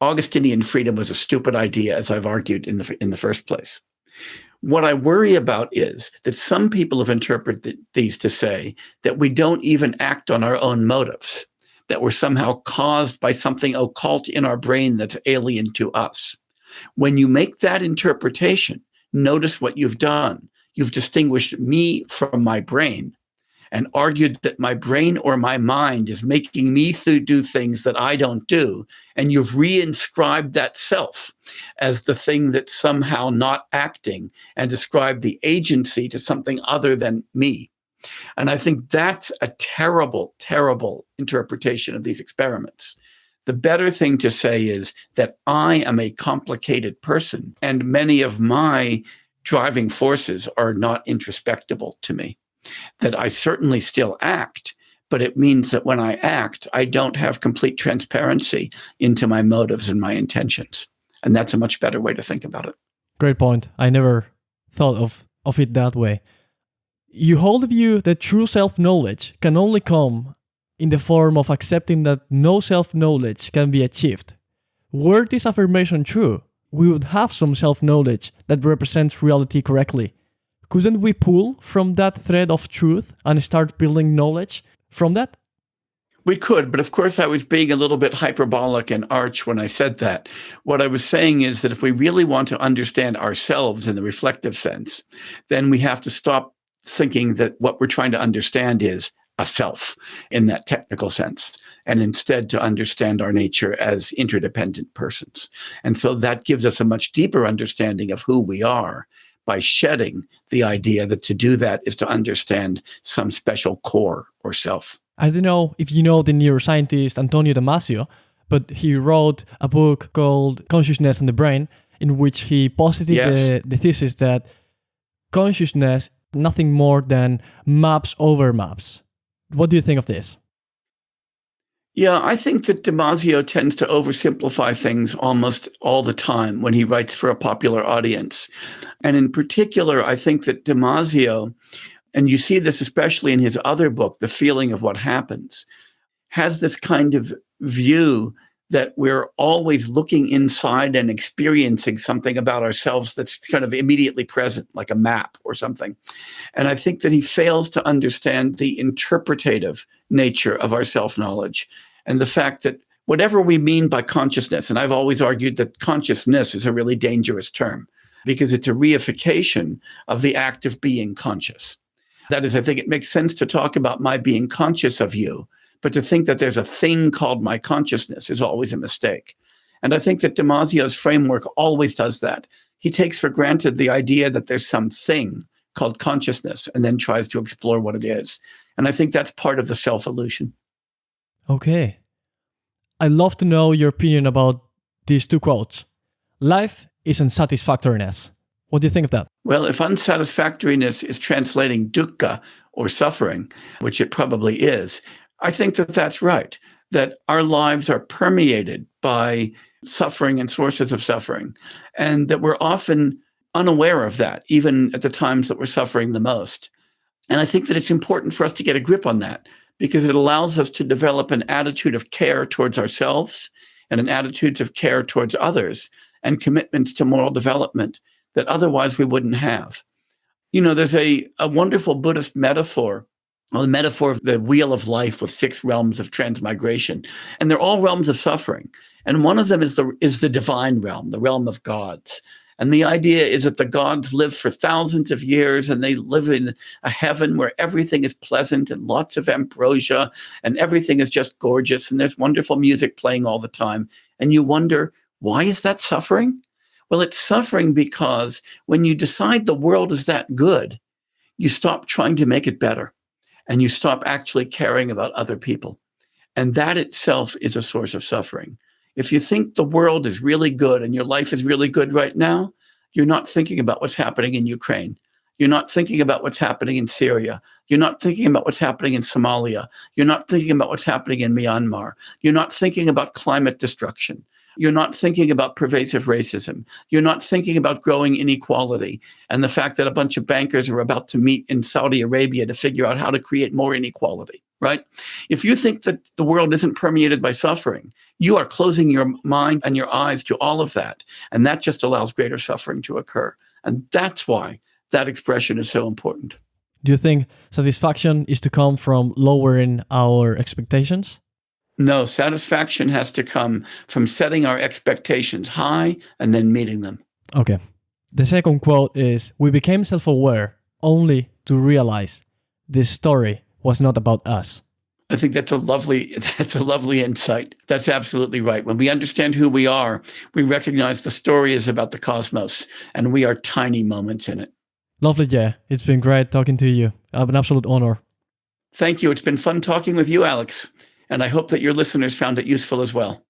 Augustinian freedom was a stupid idea, as I've argued in the first place. What I worry about is that some people have interpreted these to say that we don't even act on our own motives, that we're somehow caused by something occult in our brain that's alien to us. When you make that interpretation, notice what you've done. You've distinguished me from my brain and argued that my brain or my mind is making me do things that I don't do. And you've reinscribed that self as the thing that's somehow not acting and described the agency to something other than me. And I think that's a terrible, terrible interpretation of these experiments. The better thing to say is that I am a complicated person, and many of my driving forces are not introspectable to me. That I certainly still act, but it means that when I act, I don't have complete transparency into my motives and my intentions. And that's a much better way to think about it. Great point. I never thought of it that way. You hold the view that true self-knowledge can only come in the form of accepting that no self-knowledge can be achieved. Were this affirmation true, we would have some self-knowledge that represents reality correctly. Couldn't we pull from that thread of truth and start building knowledge from that? We could, but of course I was being a little bit hyperbolic and arch when I said that. What I was saying is that if we really want to understand ourselves in the reflective sense, then we have to stop thinking that what we're trying to understand is a self in that technical sense, and instead to understand our nature as interdependent persons. And so that gives us a much deeper understanding of who we are by shedding the idea that to do that is to understand some special core or self. I don't know if you know the neuroscientist Antonio Damasio, but he wrote a book called Consciousness and the Brain, in which he posited the thesis that consciousness is nothing more than maps over maps. What do you think of this? Yeah, I think that Damasio tends to oversimplify things almost all the time when he writes for a popular audience. And in particular, I think that Damasio, and you see this especially in his other book, The Feeling of What Happens, has this kind of view that we're always looking inside and experiencing something about ourselves that's kind of immediately present, like a map or something. And I think that he fails to understand the interpretative nature of our self-knowledge and the fact that whatever we mean by consciousness, and I've always argued that consciousness is a really dangerous term because it's a reification of the act of being conscious. That is, I think it makes sense to talk about my being conscious of you, but to think that there's a thing called my consciousness is always a mistake. And I think that Damasio's framework always does that. He takes for granted the idea that there's some thing called consciousness and then tries to explore what it is. And I think that's part of the self-illusion. Okay. I'd love to know your opinion about these two quotes. Life is unsatisfactoriness. What do you think of that? Well, if unsatisfactoriness is translating dukkha or suffering, which it probably is, I think that that's right, that our lives are permeated by suffering and sources of suffering, and that we're often unaware of that, even at the times that we're suffering the most. And I think that it's important for us to get a grip on that because it allows us to develop an attitude of care towards ourselves and an attitude of care towards others and commitments to moral development that otherwise we wouldn't have. You know, there's a wonderful Buddhist metaphor, the metaphor of the wheel of life with 6 realms of transmigration. And they're all realms of suffering. And one of them is the divine realm, the realm of gods. And the idea is that the gods live for thousands of years and they live in a heaven where everything is pleasant and lots of ambrosia and everything is just gorgeous and there's wonderful music playing all the time. And you wonder, why is that suffering? Well, it's suffering because when you decide the world is that good, you stop trying to make it better and you stop actually caring about other people. And that itself is a source of suffering. If you think the world is really good and your life is really good right now, you're not thinking about what's happening in Ukraine. You're not thinking about what's happening in Syria. You're not thinking about what's happening in Somalia. You're not thinking about what's happening in Myanmar. You're not thinking about climate destruction. You're not thinking about pervasive racism. You're not thinking about growing inequality and the fact that a bunch of bankers are about to meet in Saudi Arabia to figure out how to create more inequality, right? If you think that the world isn't permeated by suffering, you are closing your mind and your eyes to all of that. And that just allows greater suffering to occur. And that's why that expression is so important. Do you think satisfaction is to come from lowering our expectations? No, satisfaction has to come from setting our expectations high and then meeting them. Okay. The second quote is, we became self-aware only to realize this story was not about us. I think that's a lovely insight. That's absolutely right. When we understand who we are, we recognize the story is about the cosmos and we are tiny moments in it. Lovely, Jay. It's been great talking to you. An absolute honor. Thank you. It's been fun talking with you, Alex. And I hope that your listeners found it useful as well.